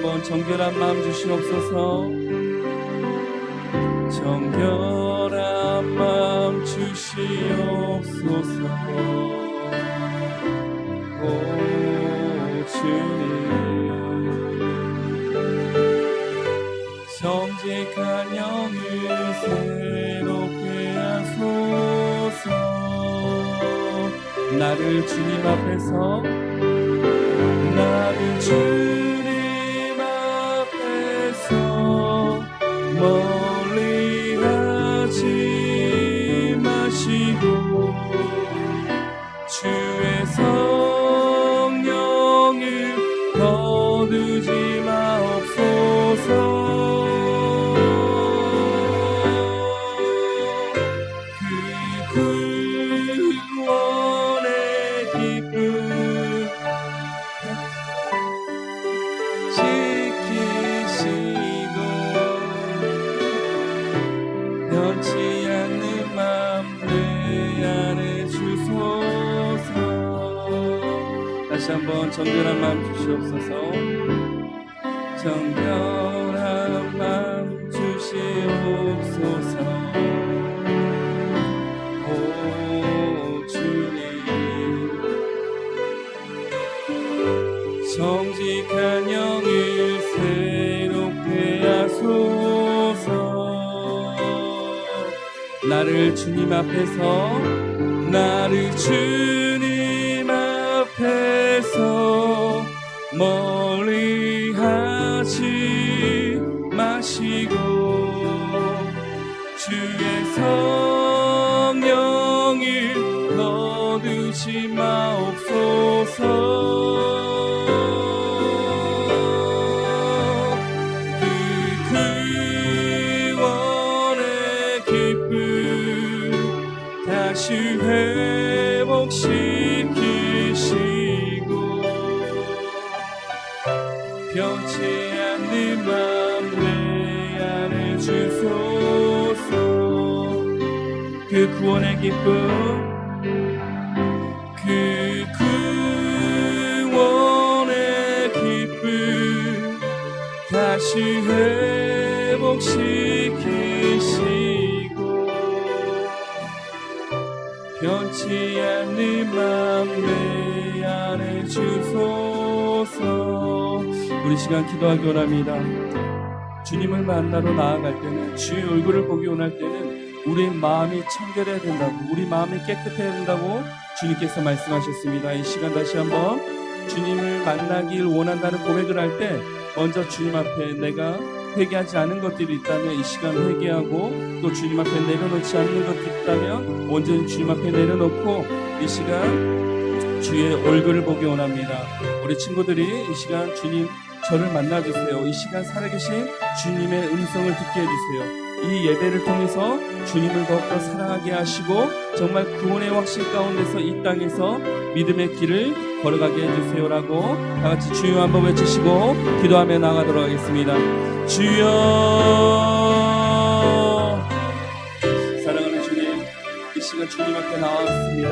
한번 정결한 마음 주시옵소서. 정결한 마음 주시옵소서. 오 주님, 정직한 영을 새롭게 하소서. 나를 주님 앞에서 멀리하지 마시고 주의 성령을 거두지 마옵소서. 그 구원의 기쁨 지키시고 변치 않는 마음 내 안에 주소서. 다시 한번 정결한 마음 주시옵소서. 정결한 마음 주시옵소서. 오 주님, 정직한 영을 새롭게 하소서. 나를 주님 앞에서 멀리하지 마시고 주의 성령을 거두지 마옵소서. 다시 회복시키시고 변치 않는 마음 내 안에 주소서. 그 구원의 기쁨, 그 구원의 기쁨 다시 회복시키시고 변치 않는 마음 내 안에 주소서. 우리 시간 기도하기 원합니다. 주님을 만나러 나아갈 때는, 주의 얼굴을 보기 원할 때는 우리의 마음이 청결해야 된다고, 우리 마음이 깨끗해야 된다고 주님께서 말씀하셨습니다. 이 시간 다시 한번 주님을 만나길 원한다는 고백을 할 때 먼저 주님 앞에 내가 회개하지 않은 것들이 있다면 이 시간 회개하고, 또 주님 앞에 내려놓지 않는 것들이 있다면 온전히 주님 앞에 내려놓고 이 시간 주의 얼굴을 보기 원합니다. 우리 친구들이 이 시간 주님 저를 만나주세요. 이 시간 살아계신 주님의 음성을 듣게 해주세요. 이 예배를 통해서 주님을 더욱더 사랑하게 하시고 정말 구원의 확신 가운데서 이 땅에서 믿음의 길을 걸어가게 해주세요라고 다같이 주여 한번 외치시고 기도하며 나가도록 하겠습니다. 주여, 사랑하는 주님, 이 시간 주님 앞에 나왔습니다.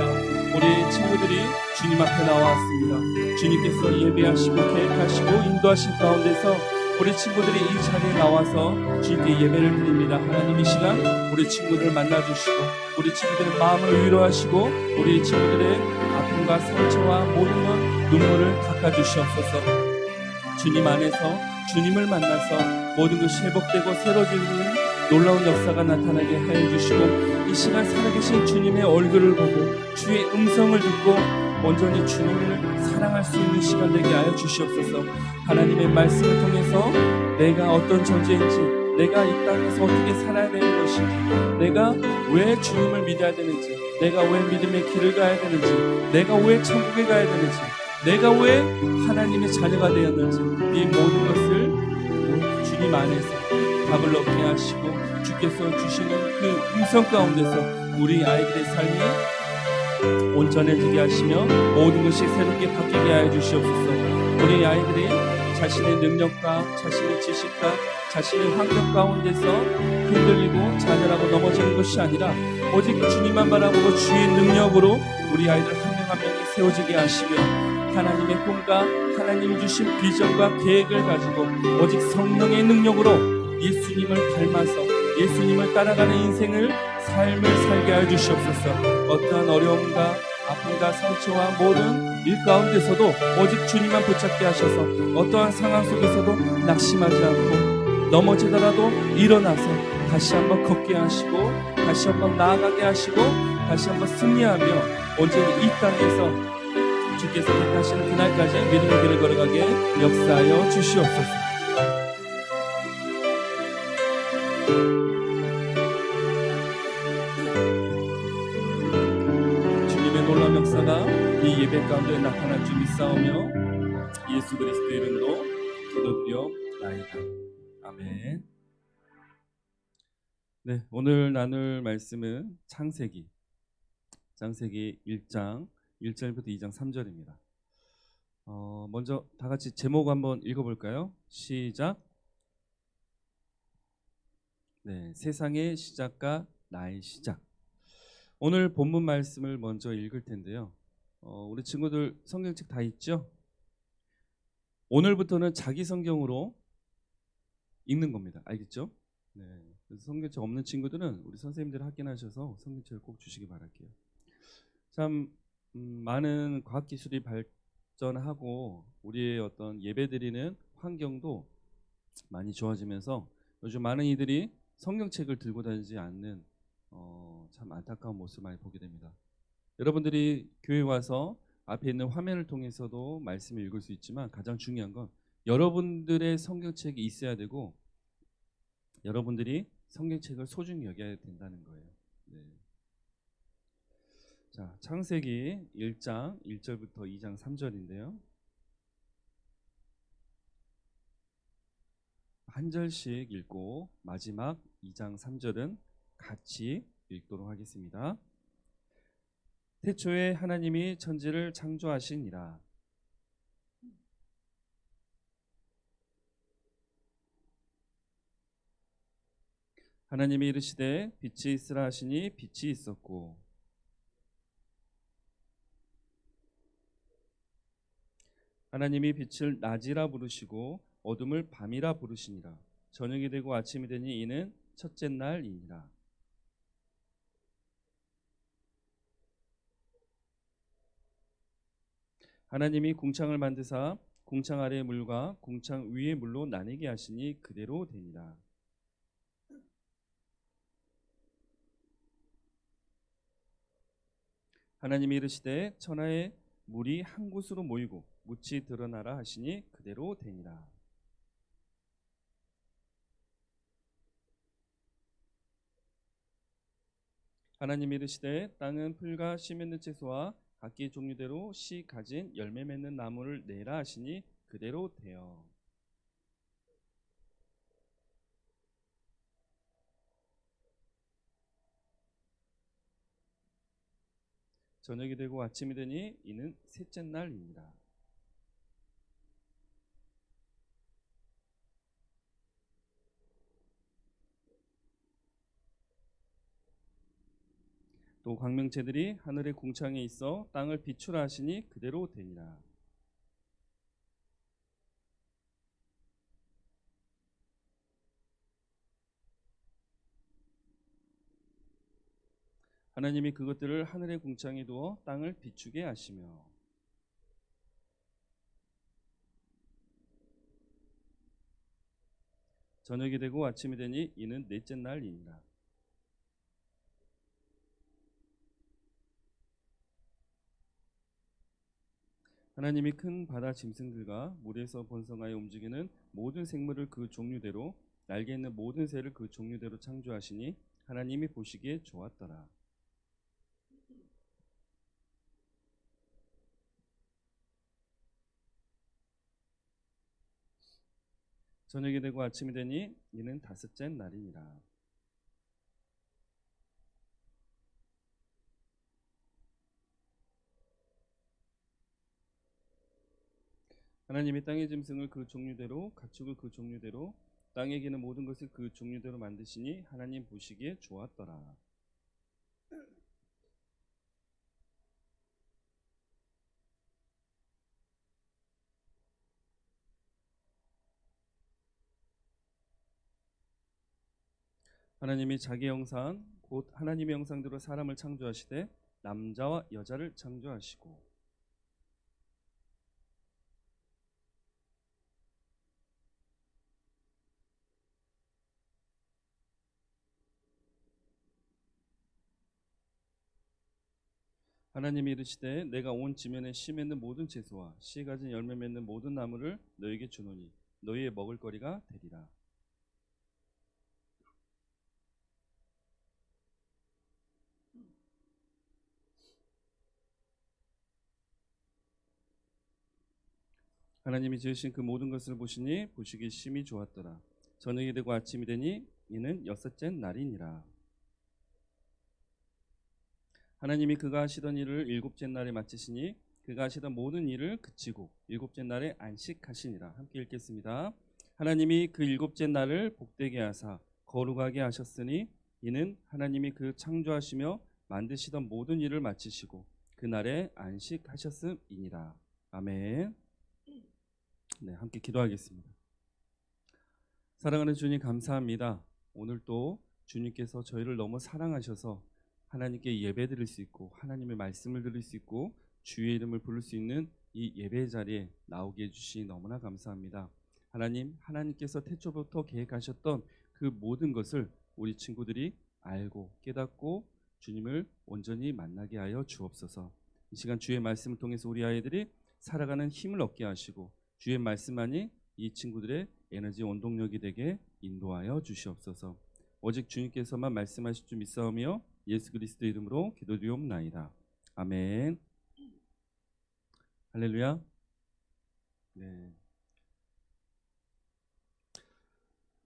우리 친구들이 주님 앞에 나왔습니다. 주님께서 예배하시고 계획하시고 인도하신 가운데서 우리 친구들이 이 자리에 나와서 주님께 예배를 드립니다. 하나님, 이 시간 우리 친구들을 만나주시고 우리 친구들의 마음을 위로하시고 우리 친구들의 아픔과 상처와 모든 것 눈물을 닦아주시옵소서. 주님 안에서 주님을 만나서 모든 것이 회복되고 새로지는 놀라운 역사가 나타나게 해주시고 이 시간 살아계신 주님의 얼굴을 보고 주의 음성을 듣고 온전히 주님을 사랑할 수 있는 시간 되게 하여 주시옵소서. 하나님의 말씀을 통해서 내가 어떤 존재인지, 내가 이 땅에서 어떻게 살아야 되는 것인지, 내가 왜 주님을 믿어야 되는지, 내가 왜 믿음의 길을 가야 되는지, 내가 왜 천국에 가야 되는지, 내가 왜 하나님의 자녀가 되었는지, 이 모든 것을 주님 안에서 답을 얻게 하시고 주께서 주시는 그 음성 가운데서 우리 아이들의 삶이 온전해지게 하시며 모든 것이 새롭게 바뀌게 하여 주시옵소서. 우리 아이들이 자신의 능력과 자신의 지식과 자신의 환경 가운데서 흔들리고 좌절하고 넘어지는 것이 아니라 오직 주님만 바라보고 주의 능력으로 우리 아이들 한 명 한 명이 세워지게 하시며 하나님의 꿈과 하나님이 주신 비전과 계획을 가지고 오직 성령의 능력으로 예수님을 닮아서 예수님을 따라가는 삶을 살게 하여 주시옵소서. 어떠한 어려움과 아픔과 상처와 모든 일 가운데서도 오직 주님만 붙잡게 하셔서 어떠한 상황 속에서도 낙심하지 않고 넘어지더라도 일어나서 다시 한번 걷게 하시고 다시 한번 나아가게 하시고 다시 한번 승리하며 온전히 이 땅에서 주께서 택하시는 그날까지 믿음의 길을 걸어가게 역사하여 주시옵소서. 주님의 놀라운 역사가 이 예배 가운데 나타날 줄 믿사오며 예수 그리스도 이름으로 기도드려옵나이다. 아멘. 네, 오늘 나눌 말씀은 창세기 1장 1절부터 2장 3절입니다. 먼저 다 같이 제목 한번 읽어볼까요? 시작. 네, 세상의 시작과 나의 시작. 오늘 본문 말씀을 먼저 읽을 텐데요. 우리 친구들 성경책 다 있죠? 오늘부터는 자기 성경으로 읽는 겁니다. 알겠죠? 네. 그래서 성경책 없는 친구들은 우리 선생님들 확인하셔서 성경책을 꼭 주시기 바랄게요. 참 많은 과학기술이 발전하고 우리의 어떤 예배드리는 환경도 많이 좋아지면서 요즘 많은 이들이 성경책을 들고 다니지 않는 참 안타까운 모습을 많이 보게 됩니다. 여러분들이 교회 와서 앞에 있는 화면을 통해서도 말씀을 읽을 수 있지만 가장 중요한 건 여러분들의 성경책이 있어야 되고 여러분들이 성경책을 소중히 여겨야 된다는 거예요. 네. 자, 창세기 1장 1절부터 2장 3절인데요. 한 절씩 읽고 마지막 2장 3절은 같이 읽도록 하겠습니다. 태초에 하나님이 천지를 창조하시니라. 하나님이 이르시되 빛이 있으라 하시니 빛이 있었고 하나님이 빛을 낮이라 부르시고 어둠을 밤이라 부르시니라. 저녁이 되고 아침이 되니 이는 첫째 날이니라. 하나님이 궁창을 만드사 궁창 아래의 물과 궁창 위의 물로 나뉘게 하시니 그대로 되니라. 하나님이 이르시되 천하의 물이 한 곳으로 모이고 묻이 드러나라 하시니 그대로 되니라. 하나님이 이르시되 땅은 풀과 씨 맺는 채소와 각기 종류대로 씨 가진 열매 맺는 나무를 내라 하시니 그대로 되어. 저녁이 되고 아침이 되니 이는 셋째 날입니다. 또 광명체들이 하늘의 궁창에 있어 땅을 비추라 하시니 그대로 되니라. 하나님이 그것들을 하늘의 궁창에 두어 땅을 비추게 하시며 저녁이 되고 아침이 되니 이는 넷째 날이니라. 하나님이 큰 바다 짐승들과 물에서 번성하여 움직이는 모든 생물을 그 종류대로 날개 있는 모든 새를 그 종류대로 창조하시니 하나님이 보시기에 좋았더라. 저녁이 되고 아침이 되니 이는 다섯째 날이니라. 하나님이 땅의 짐승을 그 종류대로 가축을 그 종류대로 땅에 기는 모든 것을 그 종류대로 만드시니 하나님 보시기에 좋았더라. 하나님이 자기 형상 곧 하나님의 형상대로 사람을 창조하시되 남자와 여자를 창조하시고 하나님이 이르시되 내가 온 지면에 씨 맺는 모든 채소와 씨 가진 열매 맺는 모든 나무를 너에게 주노니 너희의 먹을거리가 되리라. 하나님이 지으신 그 모든 것을 보시니 보시기 심히 좋았더라. 저녁이 되고 아침이 되니 이는 여섯째 날이니라. 하나님이 그가 하시던 일을 일곱째 날에 마치시니 그가 하시던 모든 일을 그치고 일곱째 날에 안식하시니라. 함께 읽겠습니다. 하나님이 그 일곱째 날을 복되게 하사 거룩하게 하셨으니 이는 하나님이 그 창조하시며 만드시던 모든 일을 마치시고 그 날에 안식하셨음이니라. 아멘. 네, 함께 기도하겠습니다. 사랑하는 주님 감사합니다. 오늘 또 주님께서 저희를 너무 사랑하셔서 하나님께 예배드릴 수 있고 하나님의 말씀을 들을 수 있고 주의 이름을 부를 수 있는 이 예배 자리에 나오게 해주시니 너무나 감사합니다. 하나님께서 태초부터 계획하셨던 그 모든 것을 우리 친구들이 알고 깨닫고 주님을 온전히 만나게 하여 주옵소서. 이 시간 주의 말씀을 통해서 우리 아이들이 살아가는 힘을 얻게 하시고 주의 말씀만이 이 친구들의 에너지 원동력이 되게 인도하여 주시옵소서. 오직 주님께서만 말씀하실 줄 믿사오며 예수 그리스도 이름으로 기도드리옵나이다. 아멘. 할렐루야. 네.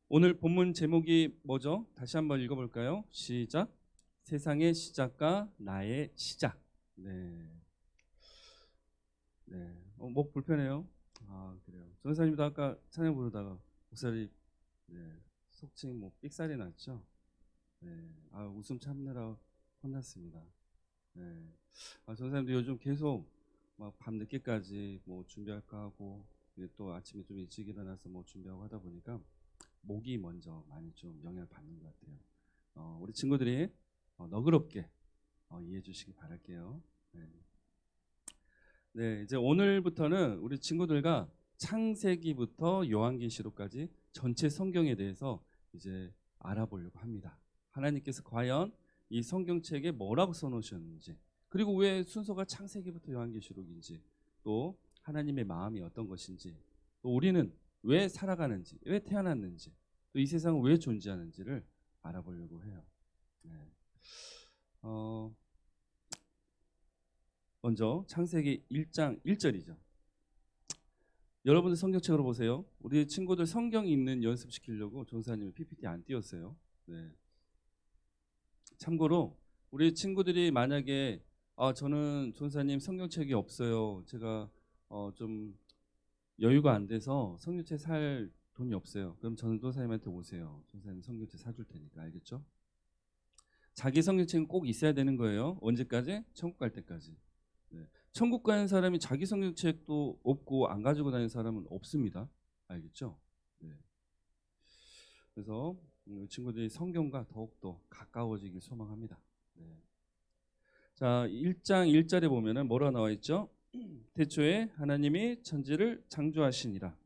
오늘 본문 제목이 뭐죠? 다시 한번 읽어볼까요? 시작. 세상의 시작과 나의 시작. 네. 네. 목 불편해요? 아, 그래요. 전사님도 아까 찬양 부르다가 목소리 속칭 삑살이 났죠? 네. 아, 웃음 참느라 혼났습니다. 네. 전사님도 요즘 계속 막 밤 늦게까지 뭐 준비할까 하고 또 아침에 좀 일찍 일어나서 뭐 준비하고 하다 보니까 목이 먼저 많이 좀 영향을 받는 것 같아요. 우리 친구들이 너그럽게 이해해 주시기 바랄게요. 네. 네, 이제 오늘부터는 우리 친구들과 창세기부터 요한계시록까지 전체 성경에 대해서 이제 알아보려고 합니다. 하나님께서 과연 이 성경책에 뭐라고 써놓으셨는지, 그리고 왜 순서가 창세기부터 요한계시록인지, 또 하나님의 마음이 어떤 것인지, 또 우리는 왜 살아가는지, 왜 태어났는지, 또 이 세상은 왜 존재하는지를 알아보려고 해요. 네. 먼저 창세기 1장 1절이죠. 여러분들 성경책으로 보세요. 우리 친구들 성경 읽는 연습시키려고 전사님이 PPT 안 띄웠어요. 네. 참고로 우리 친구들이 만약에 저는 전사님 성경책이 없어요. 제가 좀 여유가 안 돼서 성경책 살 돈이 없어요. 그럼 전도사님한테 오세요. 전도사님 성경책 사줄 테니까. 알겠죠? 자기 성경책은 꼭 있어야 되는 거예요. 언제까지? 천국 갈 때까지. 네. 천국 가는 사람이 자기 성경책도 없고 안 가지고 다니는 사람은 없습니다. 알겠죠? 네. 그래서 친구들이 성경과 더욱더 가까워지길 소망합니다. 네. 자, 1장 1절에 보면은 뭐라 나와 있죠? 태초에 하나님이 천지를 창조하시니라.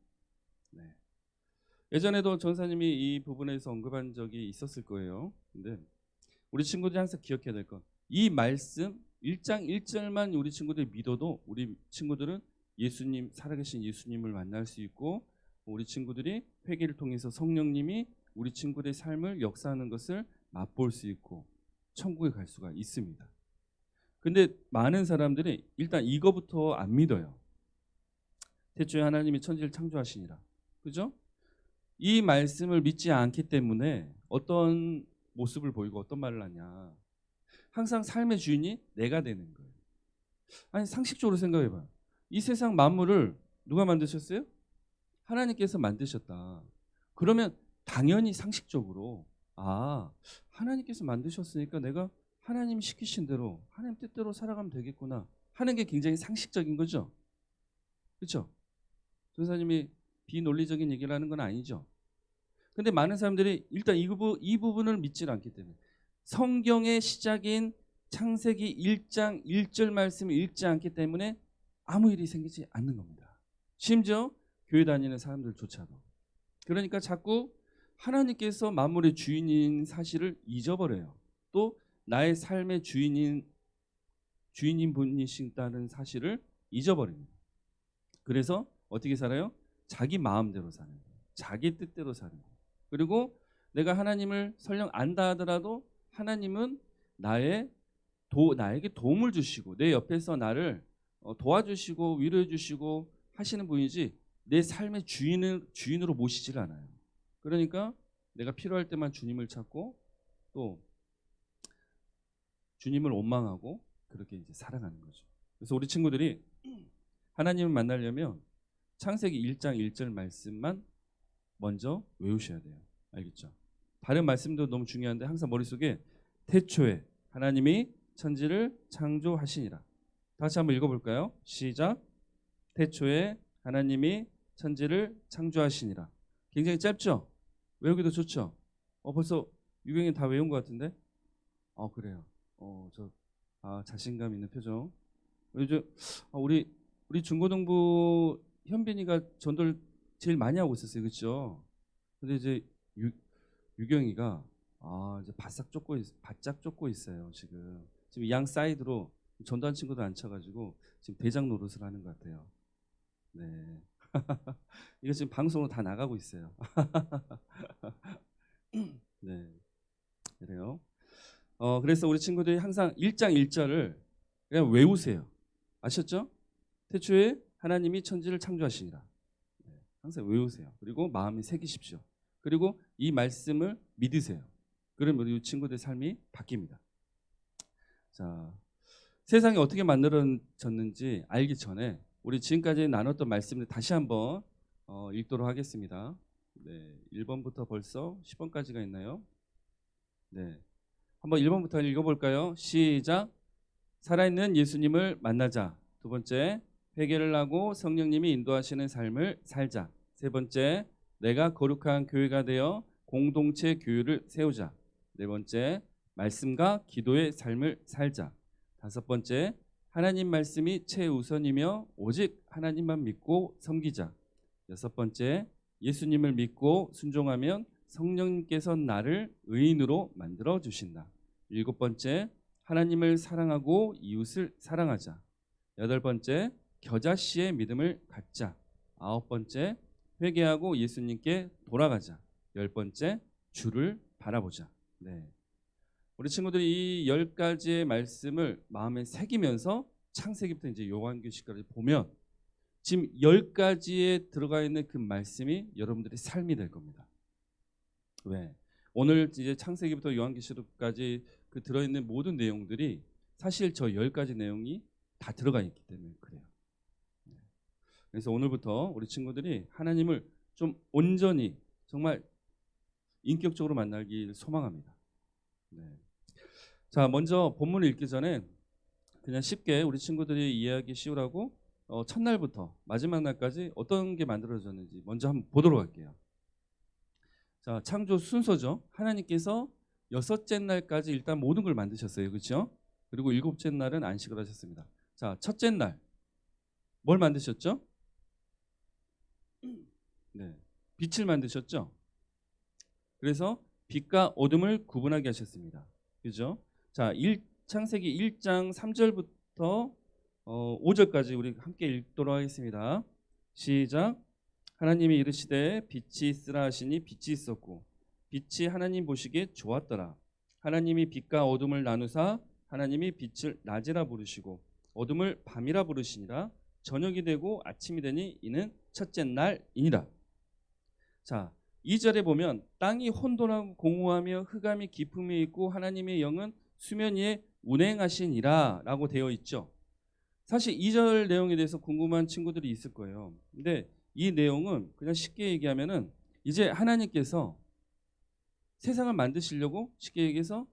네. 예전에도 전사님이 이 부분에서 언급한 적이 있었을 거예요. 근데 우리 친구들이 항상 기억해야 될 건 이 말씀 1장 1절만 우리 친구들이 믿어도 우리 친구들은 예수님, 살아계신 예수님을 만날 수 있고, 우리 친구들이 회개를 통해서 성령님이 우리 친구들의 삶을 역사하는 것을 맛볼 수 있고 천국에 갈 수가 있습니다. 근데 많은 사람들이 일단 이거부터 안 믿어요. 태초에 하나님이 천지를 창조하시니라. 그죠? 이 말씀을 믿지 않기 때문에 어떤 모습을 보이고 어떤 말을 하냐. 항상 삶의 주인이 내가 되는 거예요. 아니, 상식적으로 생각해봐요. 이 세상 만물을 누가 만드셨어요? 하나님께서 만드셨다. 그러면 당연히 상식적으로 하나님께서 만드셨으니까 내가 하나님 시키신 대로 하나님 뜻대로 살아가면 되겠구나 하는 게 굉장히 상식적인 거죠. 그렇죠? 전사님이 비논리적인 얘기를 하는 건 아니죠. 근데 많은 사람들이 일단 이 부분을 믿지 않기 때문에 성경의 시작인 창세기 1장 1절 말씀을 읽지 않기 때문에 아무 일이 생기지 않는 겁니다. 심지어 교회 다니는 사람들조차도. 그러니까 자꾸 하나님께서 만물의 주인인 사실을 잊어버려요. 또 나의 삶의 주인인 분이신다는 사실을 잊어버립니다. 그래서 어떻게 살아요? 자기 마음대로 사는 거예요. 자기 뜻대로 사는 거예요. 그리고 내가 하나님을 설령 안다 하더라도 하나님은 나에게 도움을 주시고 내 옆에서 나를 도와주시고 위로해 주시고 하시는 분이지 내 삶의 주인으로 모시질 않아요. 그러니까 내가 필요할 때만 주님을 찾고 또 주님을 원망하고 그렇게 이제 살아가는 거죠. 그래서 우리 친구들이 하나님을 만나려면 창세기 1장 1절 말씀만 먼저 외우셔야 돼요. 알겠죠? 다른 말씀도 너무 중요한데 항상 머릿속에 태초에 하나님이 천지를 창조하시니라. 다시 한번 읽어볼까요? 시작. 태초에 하나님이 천지를 창조하시니라. 굉장히 짧죠? 외우기도 좋죠? 벌써 유경이 다 외운 것 같은데? 그래요. 자신감 있는 표정. 요즘 우리 중고등부 현빈이가 전도를 제일 많이 하고 있었어요, 그렇죠? 근데 이제 유경이가 이제 바짝 쫓고 있어요. 지금 양 사이드로 전도한 친구도 앉혀가지고 지금 대장 노릇을 하는 것 같아요. 네, 이거 지금 방송으로 다 나가고 있어요. 네, 그래요. 그래서 우리 친구들이 항상 1장 1절을 그냥 외우세요. 아셨죠? 태초에 하나님이 천지를 창조하시니라. 네, 항상 외우세요. 그리고 마음에 새기십시오. 그리고 이 말씀을 믿으세요. 그러면 우리 친구들의 삶이 바뀝니다. 자, 세상이 어떻게 만들어졌는지 알기 전에 우리 지금까지 나눴던 말씀을 다시 한번 읽도록 하겠습니다. 네, 1번부터 벌써 10번까지가 있나요? 네, 한번 1번부터 읽어볼까요? 시작. 살아있는 예수님을 만나자. 두 번째, 회개를 하고 성령님이 인도하시는 삶을 살자. 세 번째, 내가 거룩한 교회가 되어 공동체 교회를 세우자. 네 번째, 말씀과 기도의 삶을 살자. 다섯 번째, 하나님 말씀이 최우선이며 오직 하나님만 믿고 섬기자. 여섯 번째, 예수님을 믿고 순종하면 성령님께서 나를 의인으로 만들어 주신다. 일곱 번째, 하나님을 사랑하고 이웃을 사랑하자. 여덟 번째, 겨자씨의 믿음을 갖자. 아홉 번째, 회개하고 예수님께 돌아가자. 열 번째, 주를 바라보자. 네, 우리 친구들이 이 10가지의 말씀을 마음에 새기면서 창세기부터 이제 요한계시까지 보면 지금 10가지에 들어가 있는 그 말씀이 여러분들의 삶이 될 겁니다. 왜? 오늘 이제 창세기부터 요한계시록까지 그 들어있는 모든 내용들이 사실 저 10가지 내용이 다 들어가 있기 때문에 그래요. 그래서 오늘부터 우리 친구들이 하나님을 좀 온전히 정말 인격적으로 만나길 소망합니다. 네. 자, 먼저 본문을 읽기 전에 그냥 쉽게 우리 친구들이 이해하기 쉬우라고 첫날부터 마지막 날까지 어떤 게 만들어졌는지 먼저 한번 보도록 할게요. 자, 창조 순서죠. 하나님께서 6째 날까지 일단 모든 걸 만드셨어요. 그렇죠? 그리고 7째 날은 안식을 하셨습니다. 자, 첫째 날 뭘 만드셨죠? 네, 빛을 만드셨죠? 그래서 빛과 어둠을 구분하게 하셨습니다. 그죠? 자, 창세기 1장 3절부터 5절까지 우리 함께 읽도록 하겠습니다. 시작. 하나님이 이르시되 빛이 있으라 하시니 빛이 있었고 빛이 하나님 보시기에 좋았더라. 하나님이 빛과 어둠을 나누사 하나님이 빛을 낮이라 부르시고 어둠을 밤이라 부르시니라. 저녁이 되고 아침이 되니 이는 첫째 날이니라. 자, 2절에 보면 땅이 혼돈하고 공허하며 흑암이 깊음이 있고 하나님의 영은 수면 위에 운행하시니라 라고 되어 있죠. 사실 2절 내용에 대해서 궁금한 친구들이 있을 거예요. 근데 이 내용은 그냥 쉽게 얘기하면은 이제 하나님께서 세상을 만드시려고 쉽게 얘기해서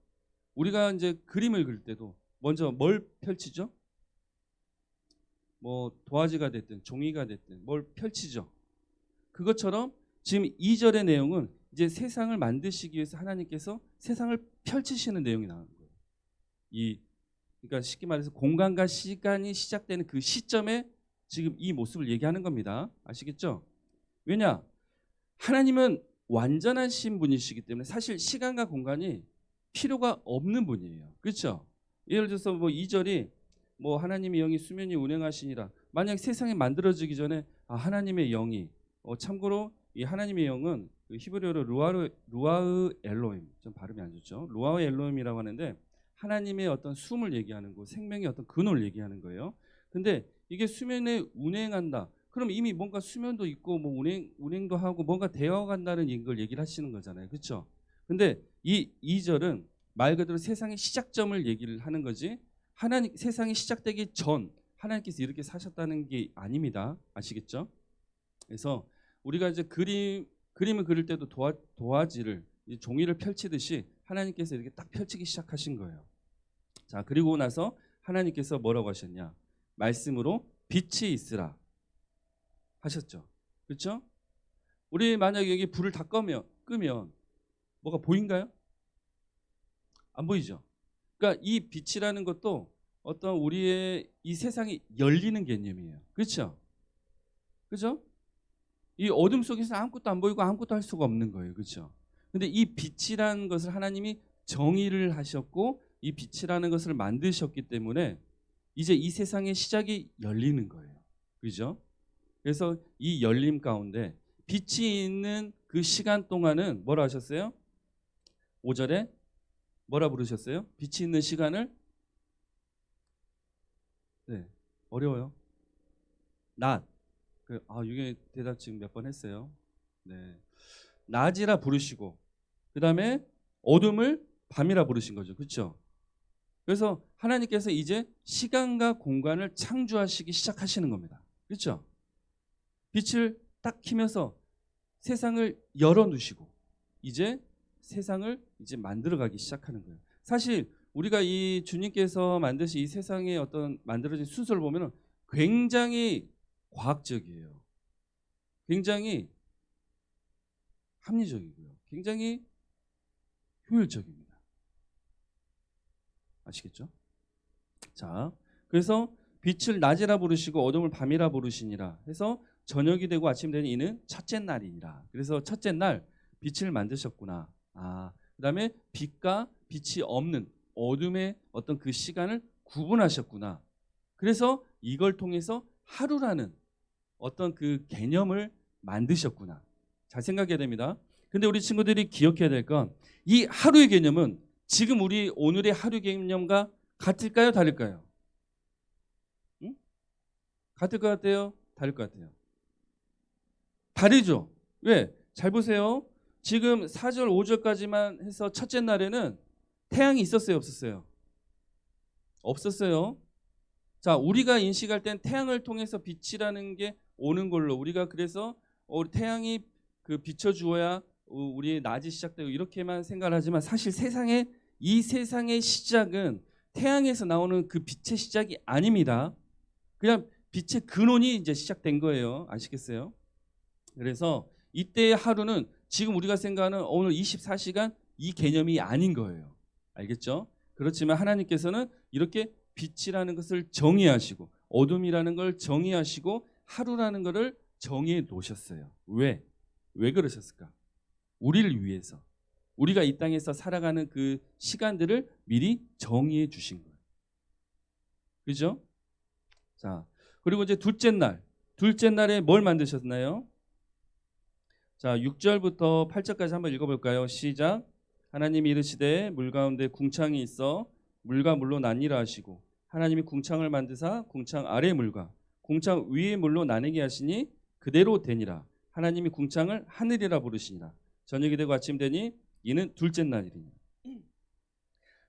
우리가 이제 그림을 그릴 때도 먼저 뭘 펼치죠? 뭐 도화지가 됐든 종이가 됐든 뭘 펼치죠. 그것처럼 지금 2절의 내용은 이제 세상을 만드시기 위해서 하나님께서 세상을 펼치시는 내용이 나오는 거예요. 그러니까 쉽게 말해서 공간과 시간이 시작되는 그 시점에 지금 이 모습을 얘기하는 겁니다. 아시겠죠? 왜냐? 하나님은 완전하신 분이시기 때문에 사실 시간과 공간이 필요가 없는 분이에요. 그렇죠? 예를 들어서 뭐 2절이 뭐 하나님의 영이 수면이 운행하시니라. 만약 세상이 만들어지기 전에 하나님의 영이 참고로 이 하나님의 영은 그 히브리어로 루아흐 엘로임, 좀 발음이 안 좋죠. 루아흐 엘로임이라고 하는데 하나님의 어떤 숨을 얘기하는 거, 생명의 어떤 근원을 얘기하는 거예요. 근데 이게 수면에 운행한다. 그럼 이미 뭔가 수면도 있고 뭐 운행도 하고 뭔가 되어 간다는 걸 얘기를 하시는 거잖아요. 그렇죠? 근데 이 2절은 말 그대로 세상의 시작점을 얘기를 하는 거지. 하나님 세상이 시작되기 전 하나님께서 이렇게 사셨다는 게 아닙니다. 아시겠죠? 그래서 우리가 이제 그림을 그릴 때도 도화지를 종이를 펼치듯이 하나님께서 이렇게 딱 펼치기 시작하신 거예요. 자, 그리고 나서 하나님께서 뭐라고 하셨냐? 말씀으로 빛이 있으라 하셨죠. 그렇죠? 우리 만약 여기 불을 다 끄면 뭐가 보인가요? 안 보이죠. 그러니까 이 빛이라는 것도 어떤 우리의 이 세상이 열리는 개념이에요. 그렇죠? 그죠? 이 어둠 속에서 아무것도 안 보이고 아무것도 할 수가 없는 거예요. 그렇죠? 근데 이 빛이라는 것을 하나님이 정의를 하셨고 이 빛이라는 것을 만드셨기 때문에 이제 이 세상의 시작이 열리는 거예요. 그죠? 그래서 이 열림 가운데 빛이 있는 그 시간 동안은 뭐라 하셨어요? 5절에 뭐라 부르셨어요? 빛이 있는 시간을 어려워요. 낮. 이게 대답 지금 몇 번 했어요. 네. 낮이라 부르시고 그다음에 어둠을 밤이라 부르신 거죠. 그렇죠? 그래서 하나님께서 이제 시간과 공간을 창조하시기 시작하시는 겁니다. 그렇죠? 빛을 딱 켜면서 세상을 열어 놓으시고 이제 세상을 이제 만들어 가기 시작하는 거예요. 사실 우리가 이 주님께서 만드신 이 세상의 어떤 만들어진 순서를 보면 굉장히 과학적이에요. 굉장히 합리적이고요. 굉장히 효율적입니다. 아시겠죠? 자, 그래서 빛을 낮이라 부르시고 어둠을 밤이라 부르시니라 해서 저녁이 되고 아침 되니 이는 첫째 날이니라. 그래서 첫째 날 빛을 만드셨구나. 그다음에 빛과 빛이 없는 어둠의 어떤 그 시간을 구분하셨구나. 그래서 이걸 통해서 하루라는 어떤 그 개념을 만드셨구나. 잘 생각해야 됩니다. 근데 우리 친구들이 기억해야 될 건 이 하루의 개념은 지금 우리 오늘의 하루 개념과 같을까요? 다를까요? 응? 같을 것 같아요? 다를 것 같아요? 다르죠? 왜? 잘 보세요. 지금 4절, 5절까지만 해서 첫째 날에는 태양이 있었어요? 없었어요? 없었어요. 자, 우리가 인식할 땐 태양을 통해서 빛이라는 게 오는 걸로 우리가 그래서 태양이 그 비춰주어야 우리의 낮이 시작되고 이렇게만 생각을 하지만 사실 이 세상의 시작은 태양에서 나오는 그 빛의 시작이 아닙니다. 그냥 빛의 근원이 이제 시작된 거예요. 아시겠어요? 그래서 이때의 하루는 지금 우리가 생각하는 오늘 24시간 이 개념이 아닌 거예요. 알겠죠? 그렇지만 하나님께서는 이렇게 빛이라는 것을 정의하시고 어둠이라는 걸 정의하시고 하루라는 것을 정의해 놓으셨어요. 왜? 왜 그러셨을까? 우리를 위해서. 우리가 이 땅에서 살아가는 그 시간들을 미리 정의해 주신 거예요. 그죠? 자, 그리고 이제 둘째 날에 뭘 만드셨나요? 자, 6절부터 8절까지 한번 읽어볼까요? 시작. 하나님이 이르시되 물 가운데 궁창이 있어 물과 물로 나뉘라 하시고 하나님이 궁창을 만드사 궁창 아래 물과 궁창 위의 물로 나뉘게 하시니 그대로 되니라. 하나님이 궁창을 하늘이라 부르시니라. 저녁이 되고 아침 되니 이는 둘째 날이니라.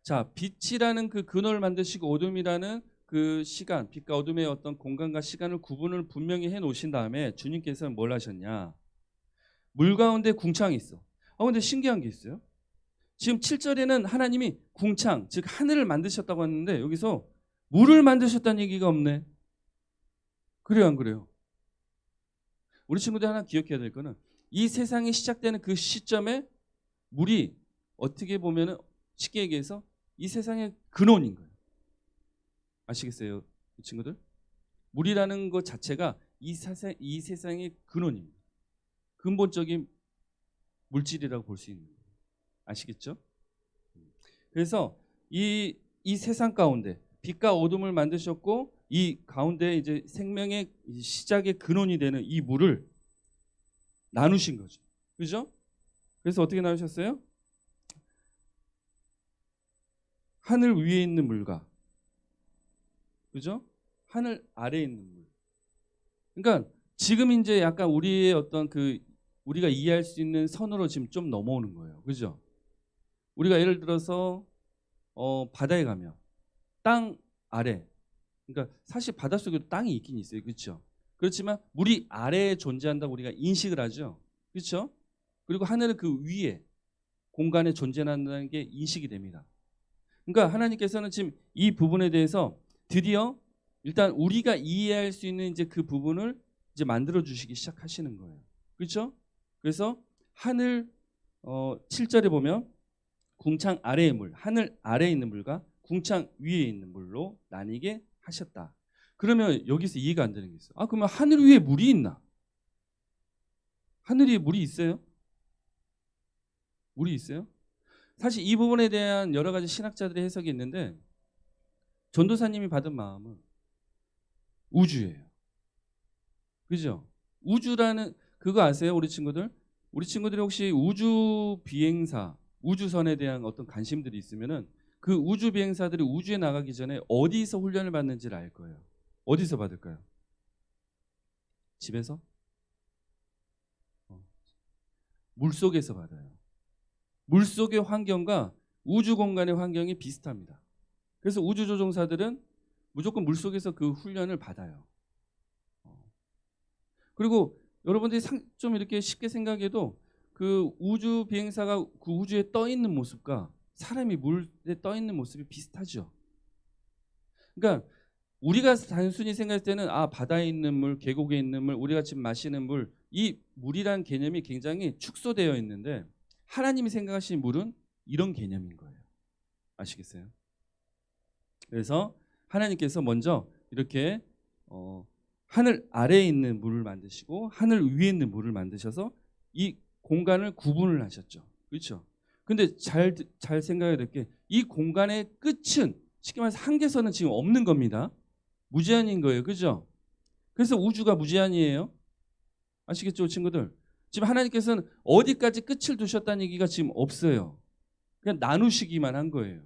자, 빛이라는 그 근원을 만드시고 어둠이라는 그 시간, 빛과 어둠의 어떤 공간과 시간을 구분을 분명히 해 놓으신 다음에 주님께서는 뭘 하셨냐? 물 가운데 궁창이 있어. 근데 신기한 게 있어요. 지금 7절에는 하나님이 궁창, 즉 하늘을 만드셨다고 했는데 여기서 물을 만드셨다는 얘기가 없네. 그래요, 안 그래요? 우리 친구들 하나 기억해야 될 거는 이 세상이 시작되는 그 시점에 물이 어떻게 보면은 쉽게 얘기해서 이 세상의 근원인 거예요. 아시겠어요, 친구들? 물이라는 것 자체가 이 세상의 근원입니다. 근본적인 물질이라고 볼 수 있는 거예요. 아시겠죠? 그래서 이 세상 가운데 빛과 어둠을 만드셨고 이 가운데 이제 생명의 시작의 근원이 되는 이 물을 나누신 거죠. 그죠? 그래서 어떻게 나누셨어요? 하늘 위에 있는 물과 그죠? 하늘 아래에 있는 물. 그러니까 지금 이제 약간 우리의 어떤 그 우리가 이해할 수 있는 선으로 지금 좀 넘어오는 거예요. 그죠? 우리가 예를 들어서 바다에 가면 땅 아래, 그러니까 사실 바닷속에도 땅이 있긴 있어요. 그렇죠? 그렇지만 물이 아래에 존재한다고 우리가 인식을 하죠. 그렇죠? 그리고 하늘은 그 위에 공간에 존재한다는 게 인식이 됩니다. 그러니까 하나님께서는 지금 이 부분에 대해서 드디어 일단 우리가 이해할 수 있는 이제 그 부분을 이제 만들어 주시기 시작하시는 거예요. 그렇죠? 그래서 하늘 7절에 보면 궁창 아래의 물, 하늘 아래에 있는 물과 궁창 위에 있는 물로 나뉘게 하셨다. 그러면 여기서 이해가 안 되는 게 있어요. 그러면 하늘 위에 물이 있나? 하늘 위에 물이 있어요? 물이 있어요? 사실 이 부분에 대한 여러 가지 신학자들의 해석이 있는데 전도사님이 받은 마음은 우주예요. 그죠? 우주라는 그거 아세요? 우리 친구들? 우리 친구들이 혹시 우주 비행사, 우주선에 대한 어떤 관심들이 있으면은 그 우주 비행사들이 우주에 나가기 전에 어디서 훈련을 받는지를 알 거예요. 어디서 받을까요? 집에서? 물속에서 받아요. 물속의 환경과 우주 공간의 환경이 비슷합니다. 그래서 우주조종사들은 무조건 물속에서 그 훈련을 받아요. 그리고 여러분들이 좀 이렇게 쉽게 생각해도 그 우주 비행사가 그 우주에 떠 있는 모습과 사람이 물에 떠 있는 모습이 비슷하죠. 그러니까 우리가 단순히 생각할 때는 바다에 있는 물, 계곡에 있는 물, 우리가 지금 마시는 물, 이 물이란 개념이 굉장히 축소되어 있는데 하나님이 생각하시는 물은 이런 개념인 거예요. 아시겠어요? 그래서 하나님께서 먼저 이렇게 하늘 아래에 있는 물을 만드시고 하늘 위에 있는 물을 만드셔서 이 공간을 구분을 하셨죠. 그렇죠? 근데 잘 생각해야 될 게 이 공간의 끝은 쉽게 말해서 한계선은 지금 없는 겁니다. 무제한인 거예요. 그죠? 그래서 우주가 무제한이에요. 아시겠죠, 친구들? 지금 하나님께서는 어디까지 끝을 두셨다는 얘기가 지금 없어요. 그냥 나누시기만 한 거예요.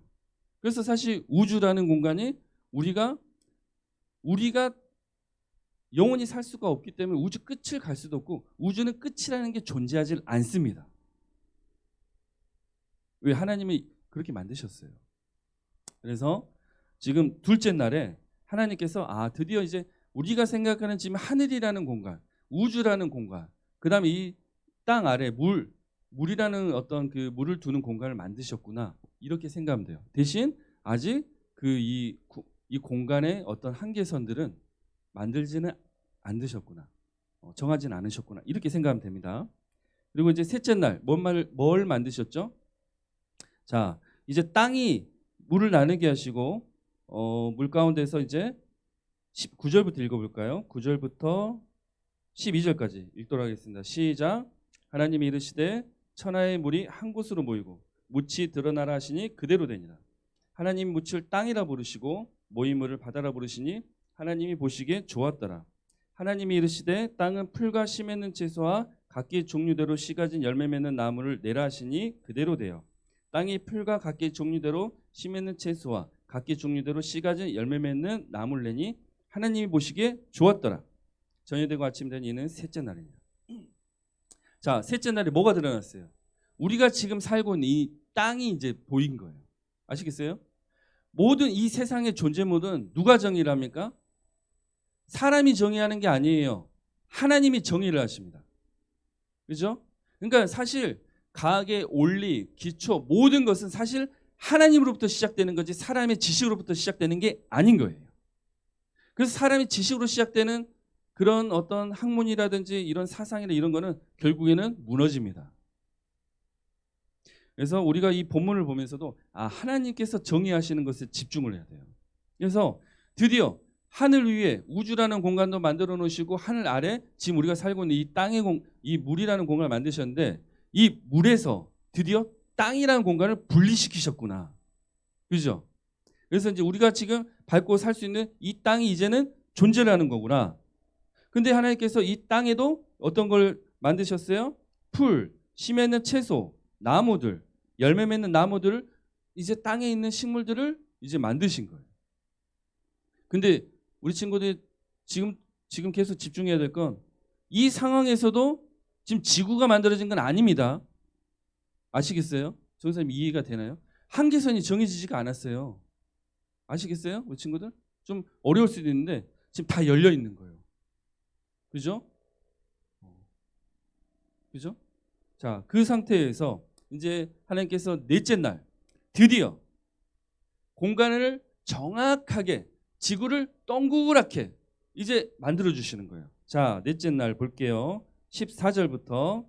그래서 사실 우주라는 공간이 우리가 영원히 살 수가 없기 때문에 우주 끝을 갈 수도 없고 우주는 끝이라는 게 존재하지 않습니다. 왜? 하나님이 그렇게 만드셨어요. 그래서 지금 둘째 날에 하나님께서 드디어 이제 우리가 생각하는 지금 하늘이라는 공간, 우주라는 공간, 그다음에 이 땅 아래 물이라는 어떤 그 물을 두는 공간을 만드셨구나, 이렇게 생각하면 돼요. 대신 아직 이 공간의 어떤 한계선들은 만들지는 않으셨구나, 정하지는 않으셨구나, 이렇게 생각하면 됩니다. 그리고 이제 셋째 날 뭘 만드셨죠? 자, 이제 땅이 물을 나누게 하시고 물 가운데서 이제 9절부터 읽어볼까요? 9절부터 12절까지 읽도록 하겠습니다. 시작. 하나님이 이르시되 천하의 물이 한 곳으로 모이고 묻이 드러나라 하시니 그대로 되니라. 하나님 묻을 땅이라 부르시고 모인 물을 바다라 부르시니 하나님이 보시기에 좋았더라. 하나님이 이르시되 땅은 풀과 씨 맺는 채소와 각기 종류대로 씨 가진 열매 맺는 나무를 내라 하시니 그대로 되어 땅이 풀과 각기 종류대로 씨 맺는 채소와 각기 종류대로 씨 가진 열매 맺는 나무를 내니 하나님이 보시기에 좋았더라. 저녁 되고 아침 된 이는 셋째 날입니다. 자, 셋째 날에 뭐가 드러났어요? 우리가 지금 살고 있는 이 땅이 이제 보인 거예요. 아시겠어요? 모든 이 세상의 존재 모든 누가 정의를 합니까? 사람이 정의하는 게 아니에요. 하나님이 정의를 하십니다. 그죠? 그러니까 사실 과학의 원리, 기초, 모든 것은 사실 하나님으로부터 시작되는 거지 사람의 지식으로부터 시작되는 게 아닌 거예요. 그래서 사람의 지식으로 시작되는 그런 어떤 학문이라든지 이런 사상이나 이런 거는 결국에는 무너집니다. 그래서 우리가 이 본문을 보면서도 하나님께서 정의하시는 것에 집중을 해야 돼요. 그래서 드디어 하늘 위에 우주라는 공간도 만들어 놓으시고 하늘 아래 지금 우리가 살고 있는 이 땅의 이 물이라는 공간을 만드셨는데 이 물에서 드디어 땅이라는 공간을 분리시키셨구나. 그죠? 그래서 이제 우리가 지금 밟고 살 수 있는 이 땅이 이제는 존재를 하는 거구나. 근데 하나님께서 이 땅에도 어떤 걸 만드셨어요? 풀, 씨 맺는 채소, 나무들, 열매 맺는 나무들을 이제 땅에 있는 식물들을 이제 만드신 거예요. 근데 우리 친구들이 지금 계속 집중해야 될 건 이 상황에서도 지금 지구가 만들어진 건 아닙니다. 아시겠어요? 전사님 이해가 되나요? 한계선이 정해지지가 않았어요. 아시겠어요? 우리 친구들? 좀 어려울 수도 있는데 지금 다 열려 있는 거예요. 그죠? 그죠? 자, 그 상태에서 이제 하나님께서 넷째 날 드디어 공간을 정확하게 지구를 동그랗게 이제 만들어 주시는 거예요. 자, 넷째 날 볼게요. 14절부터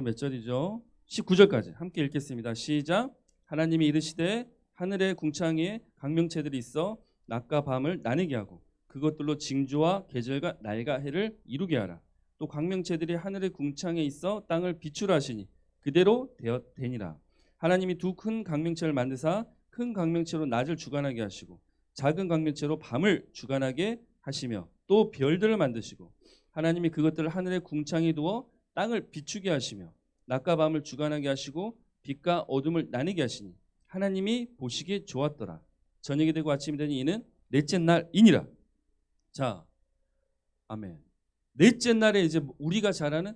몇 절이죠? 19절까지 함께 읽겠습니다. 시작. 하나님이 이르시되 하늘의 궁창에 광명체들이 있어 낮과 밤을 나뉘게 하고 그것들로 징조와 계절과 날과 해를 이루게 하라. 또 광명체들이 하늘의 궁창에 있어 땅을 비추라 하시니 그대로 되니라. 하나님이 두 큰 광명체를 만드사 큰 광명체로 낮을 주관하게 하시고 작은 광명체로 밤을 주관하게 하시며 또 별들을 만드시고 하나님이 그것들을 하늘의 궁창에 두어 땅을 비추게 하시며 낮과 밤을 주관하게 하시고 빛과 어둠을 나뉘게 하시니 하나님이 보시기에 좋았더라. 저녁이 되고 아침이 되니 이는 넷째 날이니라. 자, 아멘. 넷째 날에 이제 우리가 잘 아는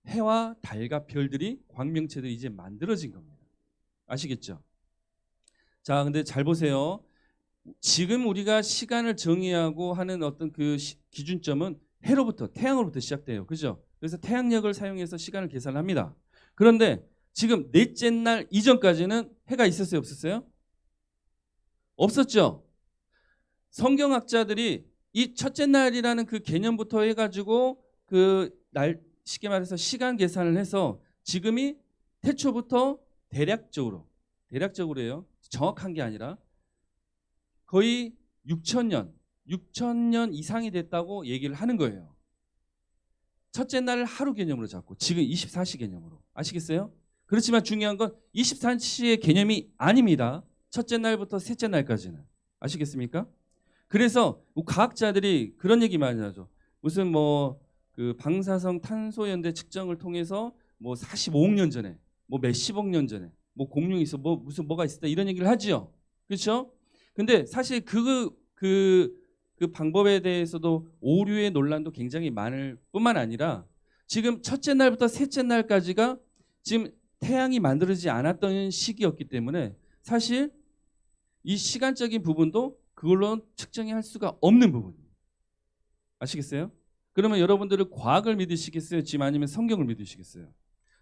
해와 달과 별들이 광명체들이 이제 만들어진 겁니다. 아시겠죠? 자, 근데 잘 보세요. 지금 우리가 시간을 정의하고 하는 어떤 그 기준점은 해로부터 태양으로부터 시작돼요. 그죠? 그래서 태양력을 사용해서 시간을 계산합니다. 그런데 지금 넷째 날 이전까지는 해가 있었어요, 없었어요? 없었죠. 성경학자들이 이 첫째 날이라는 그 개념부터 해가지고 그 날 쉽게 말해서 시간 계산을 해서 지금이 태초부터 대략적으로예요. 정확한 게 아니라 거의 6,000년 이상이 됐다고 얘기를 하는 거예요. 첫째 날을 하루 개념으로 잡고 지금 24시 개념으로. 아시겠어요? 그렇지만 중요한 건 24시의 개념이 아닙니다. 첫째 날부터 셋째 날까지는. 아시겠습니까? 그래서 과학자들이 그런 얘기 많이 하죠. 무슨 그 방사성 탄소 연대 측정을 통해서 45억 년 전에 몇십억 년 전에 공룡이 있어 뭐가 있었다 이런 얘기를 하지요. 그렇죠? 근데 사실 그 방법에 대해서도 오류의 논란도 굉장히 많을 뿐만 아니라 지금 첫째 날부터 셋째 날까지가 지금 태양이 만들어지지 않았던 시기였기 때문에 사실 이 시간적인 부분도 그걸로 측정이 할 수가 없는 부분이에요. 아시겠어요? 그러면 여러분들은 과학을 믿으시겠어요? 지금 아니면 성경을 믿으시겠어요?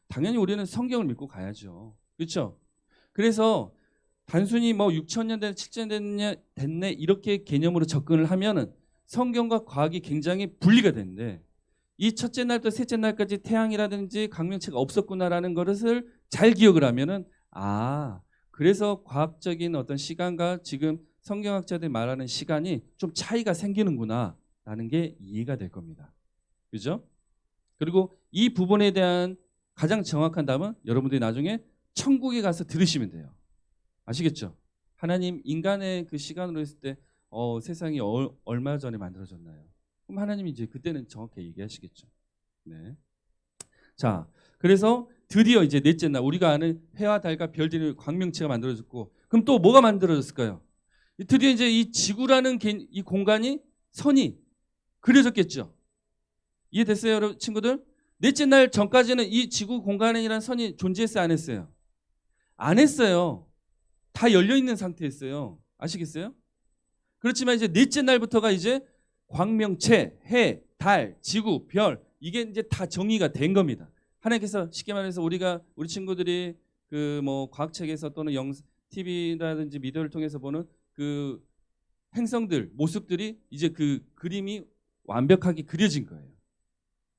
당연히 우리는 성경을 믿고 가야죠. 그렇죠? 그래서 단순히 6,000년 됐네, 7,000년 됐네 이렇게 개념으로 접근을 하면은 성경과 과학이 굉장히 분리가 되는데 이 첫째 날부터 셋째 날까지 태양이라든지 광명체가 없었구나라는 것을 잘 기억을 하면은 그래서 과학적인 어떤 시간과 지금 성경학자들이 말하는 시간이 좀 차이가 생기는구나라는 게 이해가 될 겁니다. 그죠? 그리고 이 부분에 대한 가장 정확한 답은 여러분들이 나중에 천국에 가서 들으시면 돼요. 아시겠죠? 하나님 인간의 그 시간으로 했을 때 세상이 얼마 전에 만들어졌나요? 그럼 하나님이 이제 그때는 정확히 얘기하시겠죠. 네. 자, 그래서 드디어 이제 넷째 날 우리가 아는 해와 달과 별들의 광명체가 만들어졌고 그럼 또 뭐가 만들어졌을까요? 드디어 이제 이 지구라는 이 공간이 선이 그려졌겠죠. 이해됐어요, 여러분 친구들? 넷째 날 전까지는 이 지구 공간이라는 선이 존재했어요, 안 했어요? 안 했어요. 다 열려있는 상태였어요. 아시겠어요? 그렇지만 이제 넷째 날부터가 이제 광명체, 해, 달, 지구, 별 이게 이제 다 정의가 된 겁니다. 하나님께서 쉽게 말해서 우리 친구들이 그 과학책에서 또는 TV라든지 미디어를 통해서 보는 그 행성들, 모습들이 이제 그 그림이 완벽하게 그려진 거예요.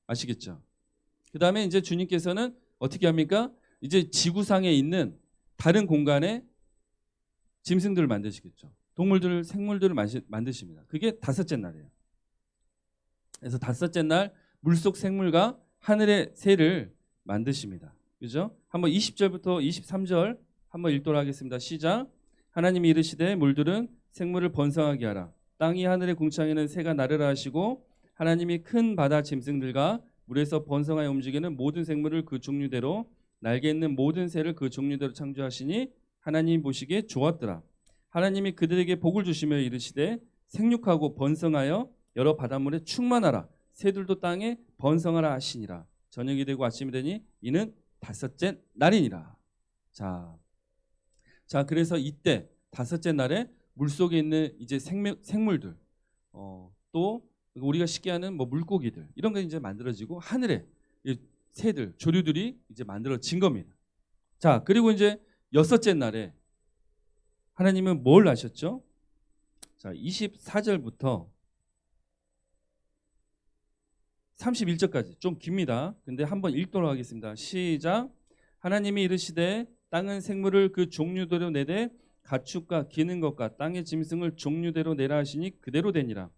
아시겠죠? 그 다음에 이제 주님께서는 어떻게 합니까? 이제 지구상에 있는 다른 공간에 짐승들을 만드시겠죠. 동물들, 생물들을 만드십니다. 그게 다섯째 날이에요. 그래서 다섯째 날 물속 생물과 하늘의 새를 만드십니다. 그죠? 한번 20절부터 23절 한번 읽도록 하겠습니다. 시작. 하나님이 이르시되 물들은 생물을 번성하게 하라. 땅이 하늘의 궁창에는 새가 나르라 하시고 하나님이 큰 바다 짐승들과 물에서 번성하여 움직이는 모든 생물을 그 종류대로 날개 있는 모든 새를 그 종류대로 창조하시니 하나님이 보시기에 좋았더라. 하나님이 그들에게 복을 주시며 이르시되 생육하고 번성하여 여러 바닷물에 충만하라. 새들도 땅에 번성하라 하시니라. 저녁이 되고 아침이 되니 이는 다섯째 날이니라. 자, 그래서 이때 다섯째 날에 물속에 있는 이제 생물들, 또 우리가 쉽게 하는 뭐 물고기들 이런 게 이제 만들어지고 하늘에 새들, 조류들이 이제 만들어진 겁니다. 자, 그리고 이제 여섯째 날에 하나님은 뭘 하셨죠? 자, 24절부터 31절까지 좀 깁니다. 근데 한번 읽도록 하겠습니다. 시작. 하나님이 이르시되 땅은 생물을 그 종류대로 내되 가축과 기는 것과 땅의 짐승을 종류대로 내라 하시니 그대로 되니라.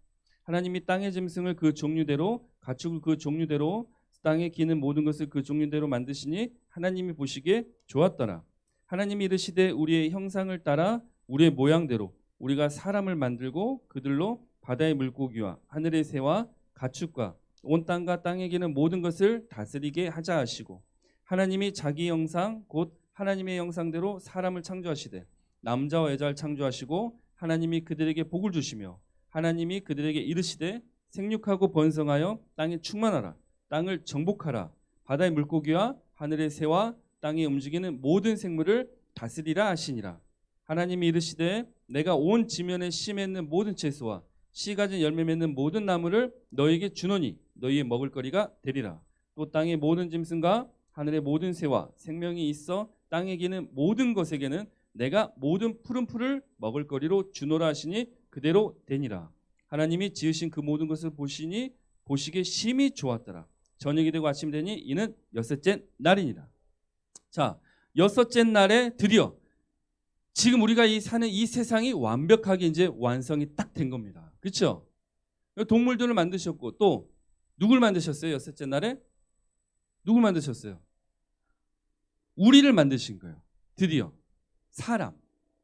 하나님이 땅의 짐승을 그 종류대로 가축을 그 종류대로 땅에 기는 모든 것을 그 종류대로 만드시니 하나님이 보시기에 좋았더라. 하나님이 이르시되 우리의 형상을 따라 우리의 모양대로 우리가 사람을 만들고 그들로 바다의 물고기와 하늘의 새와 가축과 온 땅과 땅에 기는 모든 것을 다스리게 하자 하시고 하나님이 자기 형상 곧 하나님의 형상대로 사람을 창조하시되 남자와 여자를 창조하시고 하나님이 그들에게 복을 주시며 하나님이 그들에게 이르시되 생육하고 번성하여 땅에 충만하라. 땅을 정복하라. 바다의 물고기와 하늘의 새와 땅에 움직이는 모든 생물을 다스리라 하시니라. 하나님이 이르시되 내가 온 지면에 씨 맺는 모든 채소와 씨 가진 열매 맺는 모든 나무를 너희에게 주노니 너희의 먹을거리가 되리라. 또 땅의 모든 짐승과 하늘의 모든 새와 생명이 있어 땅에 기는 모든 것에게는 내가 모든 푸른 풀을 먹을거리로 주노라 하시니 그대로 되니라. 하나님이 지으신 그 모든 것을 보시니 보시기에 심히 좋았더라. 저녁이 되고 아침이 되니 이는 여섯째 날이니라. 자, 여섯째 날에 드디어 지금 우리가 사는 이 세상이 완벽하게 이제 완성이 딱 된 겁니다. 그렇죠? 동물들을 만드셨고 또 누굴 만드셨어요? 여섯째 날에 누굴 만드셨어요? 우리를 만드신 거예요. 드디어 사람,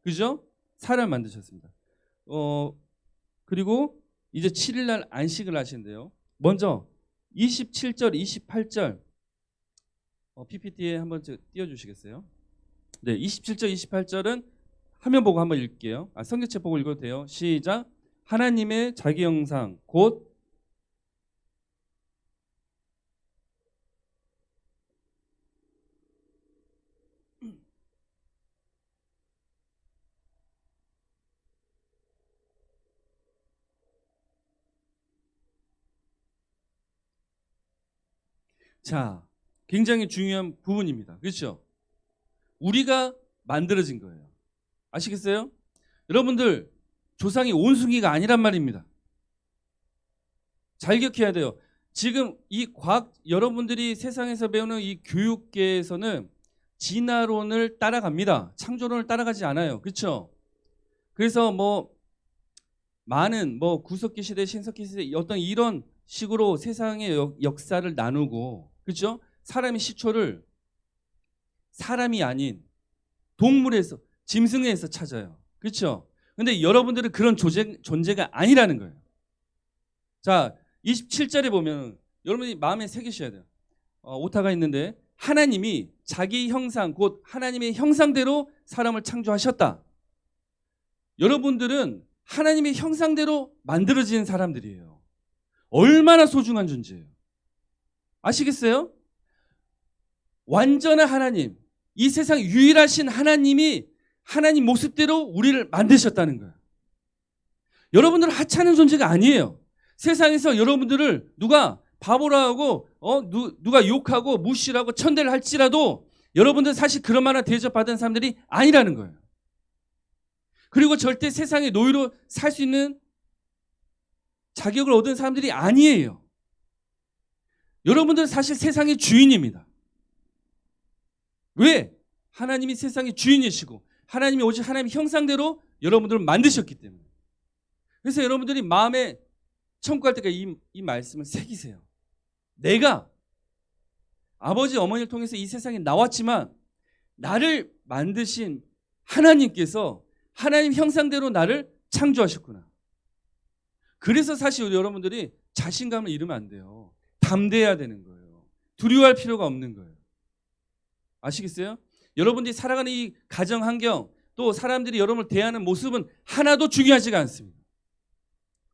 그죠? 사람 만드셨습니다. 그리고 이제 7일 날 안식을 하신대요. 먼저 27절, 28절 PPT에 한번 띄워주시겠어요? 네, 27절, 28절은 화면 보고 한번 읽을게요. 성경책 보고 읽어도 돼요. 시작. 하나님의 자기 형상 곧 자, 굉장히 중요한 부분입니다. 그렇죠? 우리가 만들어진 거예요. 아시겠어요? 여러분들 조상이 원숭이가 아니란 말입니다. 잘 기억해야 돼요. 지금 이 과학 여러분들이 세상에서 배우는 이 교육계에서는 진화론을 따라갑니다. 창조론을 따라가지 않아요. 그렇죠? 그래서 뭐 많은 뭐 구석기 시대, 신석기 시대 어떤 이런 식으로 세상의 역사를 나누고 그렇죠? 사람의 시초를 사람이 아닌 동물에서 짐승에서 찾아요. 그렇죠? 근데 여러분들은 그런 존재가 아니라는 거예요. 자, 27절에 보면 여러분이 마음에 새기셔야 돼요. 오타가 있는데 하나님이 자기 형상 곧 하나님의 형상대로 사람을 창조하셨다. 여러분들은 하나님의 형상대로 만들어진 사람들이에요. 얼마나 소중한 존재예요. 아시겠어요? 완전한 하나님, 이 세상 유일하신 하나님이 하나님 모습대로 우리를 만드셨다는 거예요. 여러분들은 하찮은 존재가 아니에요. 세상에서 여러분들을 누가 바보라고 누가 욕하고 무시를 하고 천대를 할지라도 여러분들 사실 그런 만한 대접받은 사람들이 아니라는 거예요. 그리고 절대 세상의 노예로 살 수 있는 자격을 얻은 사람들이 아니에요. 여러분들은 사실 세상의 주인입니다. 왜? 하나님이 세상의 주인이시고 하나님이 오직 하나님의 형상대로 여러분들을 만드셨기 때문에. 그래서 여러분들이 마음에 청구할 때가 이 말씀을 새기세요. 내가 아버지 어머니를 통해서 이 세상에 나왔지만 나를 만드신 하나님께서 하나님 형상대로 나를 창조하셨구나. 그래서 사실 우리 여러분들이 자신감을 잃으면 안 돼요. 담대해야 되는 거예요. 두려워할 필요가 없는 거예요. 아시겠어요? 여러분들이 살아가는 이 가정 환경, 또 사람들이 여러분을 대하는 모습은 하나도 중요하지가 않습니다.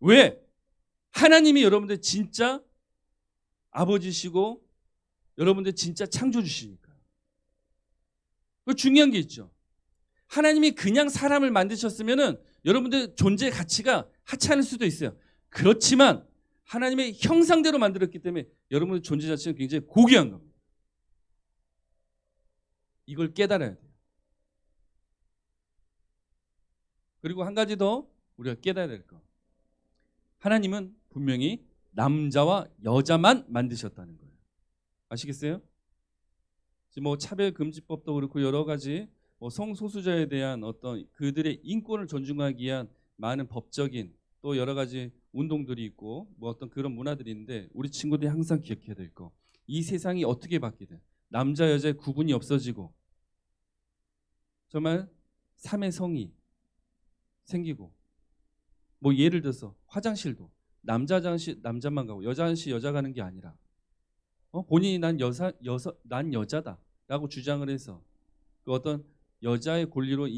왜? 하나님이 여러분들 진짜 아버지시고 여러분들 진짜 창조주시니까. 그 중요한 게 있죠. 하나님이 그냥 사람을 만드셨으면은 여러분들 존재의 가치가 하찮을 수도 있어요. 그렇지만 하나님의 형상대로 만들었기 때문에 여러분의 존재 자체는 굉장히 고귀한 겁니다. 이걸 깨달아야 돼요. 그리고 한 가지 더 우리가 깨달아야 될 거. 하나님은 분명히 남자와 여자만 만드셨다는 거예요. 아시겠어요? 뭐 차별금지법도 그렇고 여러 가지 뭐 성소수자에 대한 어떤 그들의 인권을 존중하기 위한 많은 법적인 또 여러 가지 운동들이 있고 뭐 어떤 그런 문화들이 있는데 우리 친구들이 항상 기억해야 될 거. 이 세상이 어떻게 바뀌든 남자 여자의 구분이 없어지고 정말 삼의 성이 생기고 뭐 예를 들어서 화장실도 남자 화장실 남자만 가고 여자 화장실 여자 가는 게 아니라 본인이 난 여자다라고 주장을 해서 그 어떤 여자의 권리로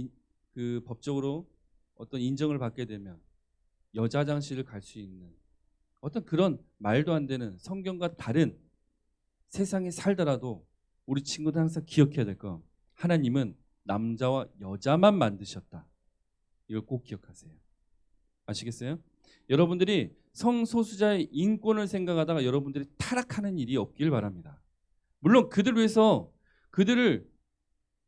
그 법적으로 어떤 인정을 받게 되면 여자 화장실을 갈 수 있는 어떤 그런 말도 안 되는 성경과 다른 세상에 살더라도 우리 친구들 항상 기억해야 될 거. 하나님은 남자와 여자만 만드셨다. 이걸 꼭 기억하세요. 아시겠어요? 여러분들이 성소수자의 인권을 생각하다가 여러분들이 타락하는 일이 없길 바랍니다. 물론 그들 위해서 그들을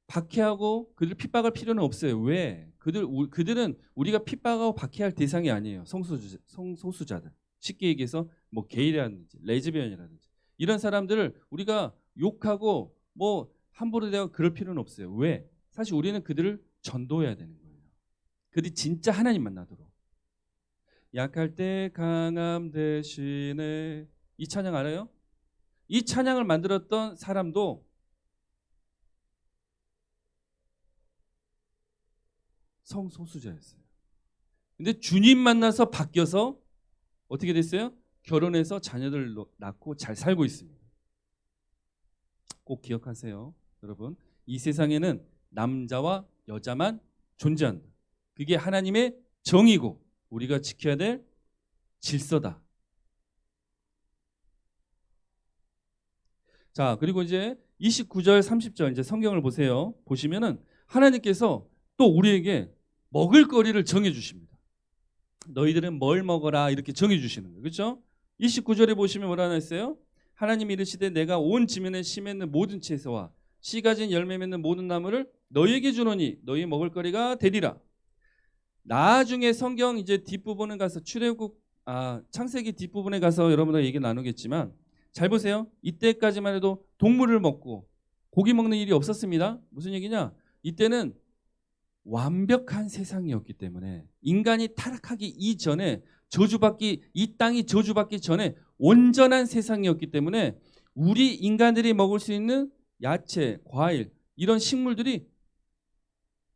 박해하고 그들을 핍박할 필요는 없어요. 왜? 그들은 우리가 핍박하고 박해할 대상이 아니에요. 성소수자들. 쉽게 얘기해서 뭐 게이라든지 레즈비언이라든지 이런 사람들을 우리가 욕하고 뭐 함부로 대하고 그럴 필요는 없어요. 왜? 사실 우리는 그들을 전도해야 되는 거예요. 그들이 진짜 하나님 만나도록. 약할 때 강함 대신에 이 찬양 알아요? 이 찬양을 만들었던 사람도 성소수자였어요. 근데 주님 만나서 바뀌어서 어떻게 됐어요? 결혼해서 자녀들 낳고 잘 살고 있습니다. 꼭 기억하세요. 여러분, 이 세상에는 남자와 여자만 존재한다. 그게 하나님의 정의고 우리가 지켜야 될 질서다. 자, 그리고 이제 29절 30절 이제 성경을 보세요. 보시면은 하나님께서 또 우리에게 먹을 거리를 정해 주십니다. 너희들은 뭘 먹어라 이렇게 정해 주시는 거예요. 그렇죠? 29절에 보시면 뭐라 했어요? 하나님이 이르시되 내가 온 지면에 씨 맺는 모든 채소와 씨 가진 열매 맺는 모든 나무를 너희에게 주노니 너희 먹을 거리가 되리라. 나중에 성경 이제 뒷부분에 가서 창세기 뒷부분에 가서 여러분들 얘기 나누겠지만 잘 보세요. 이때까지만 해도 동물을 먹고 고기 먹는 일이 없었습니다. 무슨 얘기냐? 이때는 완벽한 세상이었기 때문에 인간이 타락하기 이전에 이 땅이 저주받기 전에 온전한 세상이었기 때문에 우리 인간들이 먹을 수 있는 야채, 과일 이런 식물들이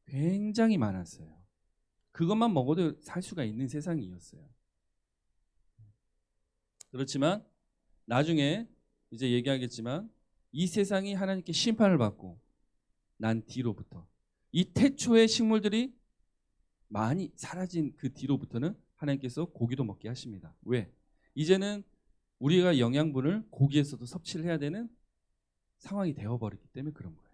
굉장히 많았어요. 그것만 먹어도 살 수가 있는 세상이었어요. 그렇지만 나중에 이제 얘기하겠지만 이 세상이 하나님께 심판을 받고 난 뒤로부터 이 태초의 식물들이 많이 사라진 그 뒤로부터는 하나님께서 고기도 먹게 하십니다. 왜? 이제는 우리가 영양분을 고기에서도 섭취를 해야 되는 상황이 되어버렸기 때문에 그런 거예요.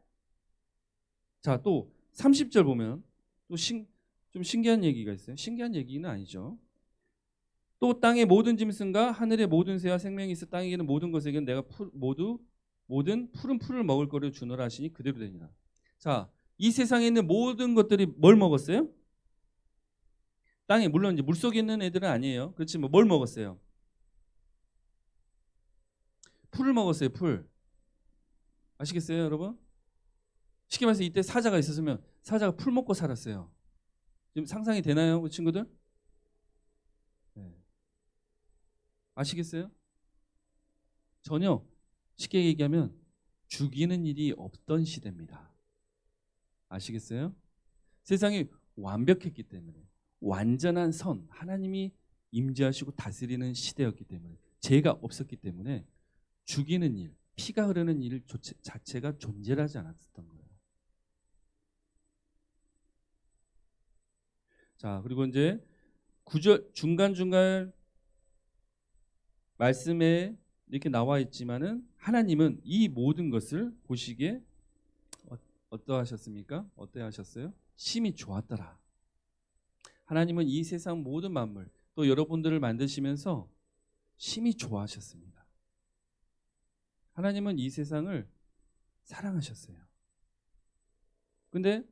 자, 또 30절 보면 또 좀 신기한 얘기가 있어요. 신기한 얘기는 아니죠. 또 땅의 모든 짐승과 하늘의 모든 새와 생명이 있어 땅에 있는 모든 것에게는 내가 모든 푸른 풀을 먹을 거를 주노라 하시니 그대로 되니라. 자, 이 세상에 있는 모든 것들이 뭘 먹었어요? 땅에 물론 이제 물속에 있는 애들은 아니에요. 그렇지만 뭘 먹었어요? 풀을 먹었어요. 풀. 아시겠어요, 여러분? 쉽게 말해서 이때 사자가 있었으면 사자가 풀 먹고 살았어요. 지금 상상이 되나요, 그 친구들? 네. 아시겠어요? 전혀 쉽게 얘기하면 죽이는 일이 없던 시대입니다. 아시겠어요? 세상이 완벽했기 때문에 완전한 선, 하나님이 임재하시고 다스리는 시대였기 때문에 죄가 없었기 때문에 죽이는 일, 피가 흐르는 일 자체가 존재하지 않았던 거예요. 자, 그리고 이제 구절 중간중간 말씀에 이렇게 나와 있지만은 하나님은 이 모든 것을 보시기에 어떠하셨습니까? 어떠하셨어요? 심히 좋았더라. 하나님은 이 세상 모든 만물 또 여러분들을 만드시면서 심히 좋아하셨습니다. 하나님은 이 세상을 사랑하셨어요. 근데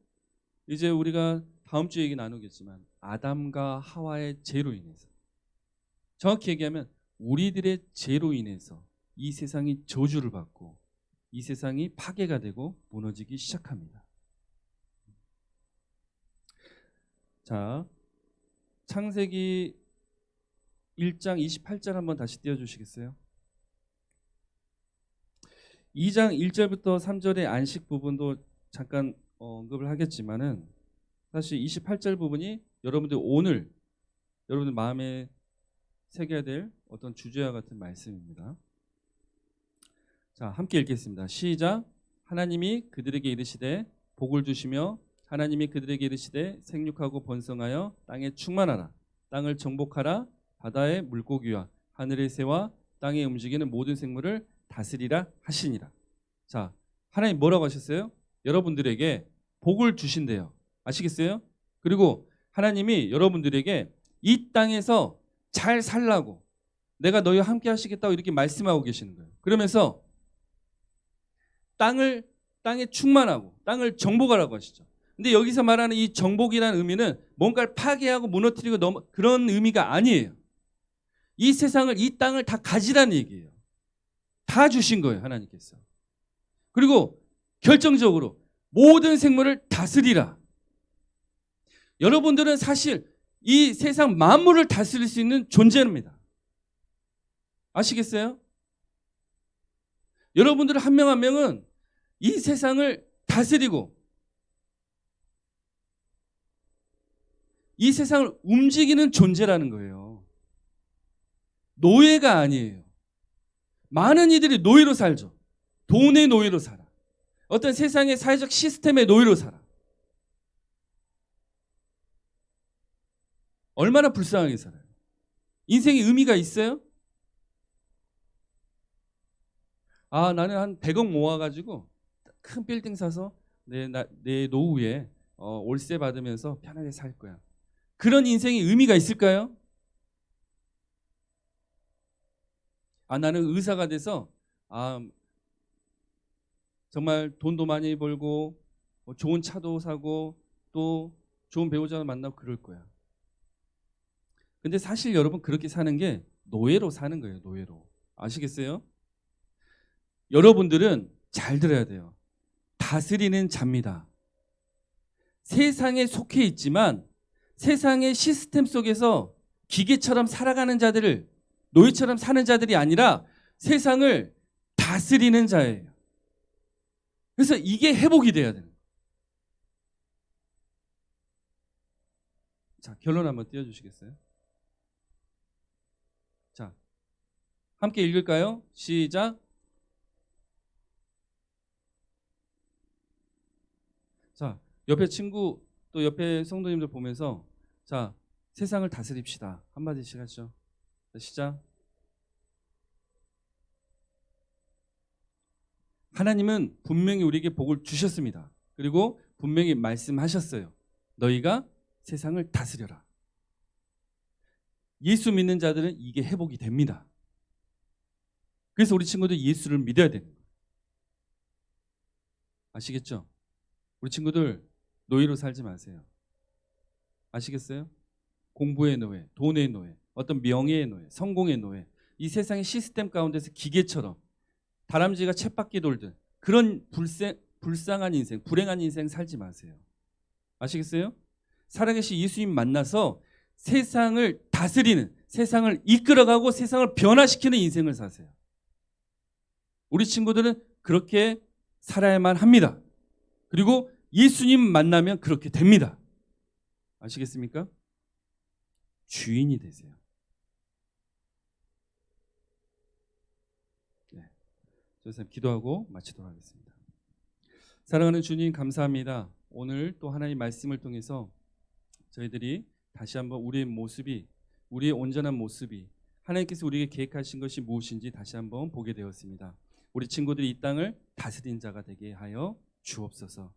이제 우리가 다음 주에 얘기 나누겠지만 아담과 하와의 죄로 인해서, 정확히 얘기하면 우리들의 죄로 인해서 이 세상이 저주를 받고 이 세상이 파괴가 되고 무너지기 시작합니다. 자, 창세기 1장 28절 한번 다시 띄워주시겠어요? 2장 1절부터 3절의 안식 부분도 잠깐 언급을 하겠지만은 사실 28절 부분이 여러분들 오늘 여러분들 마음에 새겨야 될 어떤 주제와 같은 말씀입니다. 자, 함께 읽겠습니다. 시작. 하나님이 그들에게 이르시되 복을 주시며 하나님이 그들에게 이르시되 생육하고 번성하여 땅에 충만하라. 땅을 정복하라. 바다의 물고기와 하늘의 새와 땅에 움직이는 모든 생물을 다스리라 하시니라. 자, 하나님 뭐라고 하셨어요? 여러분들에게 복을 주신대요. 아시겠어요? 그리고 하나님이 여러분들에게 이 땅에서 잘 살라고 내가 너희와 함께 하시겠다고 이렇게 말씀하고 계시는 거예요. 그러면서 땅에 충만하고 땅을 정복하라고 하시죠. 근데 여기서 말하는 이 정복이라는 의미는 뭔가를 파괴하고 무너뜨리고 그런 의미가 아니에요. 이 세상을, 이 땅을 다 가지라는 얘기예요. 다 주신 거예요, 하나님께서. 그리고 결정적으로 모든 생물을 다스리라. 여러분들은 사실 이 세상 만물을 다스릴 수 있는 존재입니다. 아시겠어요? 여러분들 한 명 한 명은 이 세상을 다스리고 이 세상을 움직이는 존재라는 거예요. 노예가 아니에요. 많은 이들이 노예로 살죠. 돈의 노예로 살아. 어떤 세상의 사회적 시스템의 노예로 살아. 얼마나 불쌍하게 살아요. 인생에 의미가 있어요? 아, 나는 한 100억 모아가지고 큰 빌딩 사서 내 노후에 월세 받으면서 편하게 살 거야. 그런 인생에 의미가 있을까요? 아, 나는 의사가 돼서 정말 돈도 많이 벌고 좋은 차도 사고 또 좋은 배우자도 만나고 그럴 거야. 근데 사실 여러분 그렇게 사는 게 노예로 사는 거예요. 노예로. 아시겠어요? 여러분들은 잘 들어야 돼요. 다스리는 자입니다. 세상에 속해 있지만 세상의 시스템 속에서 기계처럼 살아가는 자들을, 노예처럼 사는 자들이 아니라 세상을 다스리는 자예요. 그래서 이게 회복이 돼야 돼요. 자, 결론 한번 띄워주시겠어요? 자, 함께 읽을까요? 시작. 자, 옆에 친구 또 옆에 성도님들 보면서 자, 세상을 다스립시다. 한마디씩 하죠. 자, 시작. 하나님은 분명히 우리에게 복을 주셨습니다. 그리고 분명히 말씀하셨어요. 너희가 세상을 다스려라. 예수 믿는 자들은 이게 회복이 됩니다. 그래서 우리 친구들 예수를 믿어야 되는 거예요. 아시겠죠? 우리 친구들 노예로 살지 마세요. 아시겠어요? 공부의 노예, 돈의 노예, 어떤 명예의 노예, 성공의 노예, 이 세상의 시스템 가운데서 기계처럼 다람쥐가 쳇바퀴 돌듯 그런 불쌍한 인생, 불행한 인생 살지 마세요. 아시겠어요? 살아계신 예수님 만나서 세상을 다스리는, 세상을 이끌어가고 세상을 변화시키는 인생을 사세요. 우리 친구들은 그렇게 살아야만 합니다. 그리고 예수님 만나면 그렇게 됩니다. 아시겠습니까? 주인이 되세요. 네, 선생님 기도하고 마치도록 하겠습니다. 사랑하는 주님 감사합니다. 오늘 또 하나님의 말씀을 통해서 저희들이 다시 한번 우리의 모습이, 우리의 온전한 모습이 하나님께서 우리에게 계획하신 것이 무엇인지 다시 한번 보게 되었습니다. 우리 친구들이 이 땅을 다스린 자가 되게 하여 주옵소서.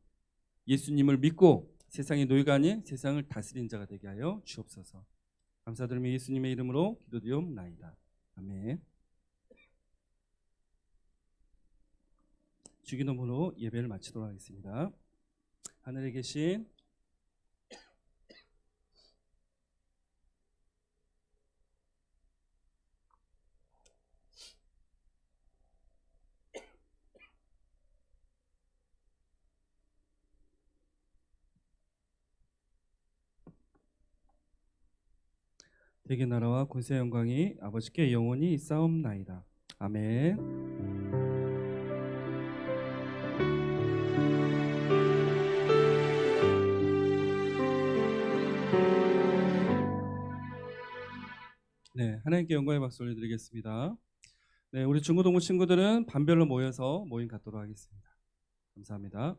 예수님을 믿고 세상의 노예가 아닌 세상을 다스린 자가 되게 하여 주옵소서. 감사드리며 예수님의 이름으로 기도드리옵나이다. 아멘. 주기도문으로 예배를 마치도록 하겠습니다. 하늘에 계신 대개 나라와 권세 영광이 아버지께 영원히 있사옵나이다. 아멘. 네, 하나님께 영광의 박수 올려드리겠습니다. 네, 우리 중고동부 친구들은 반별로 모여서 모임 갖도록 하겠습니다. 감사합니다.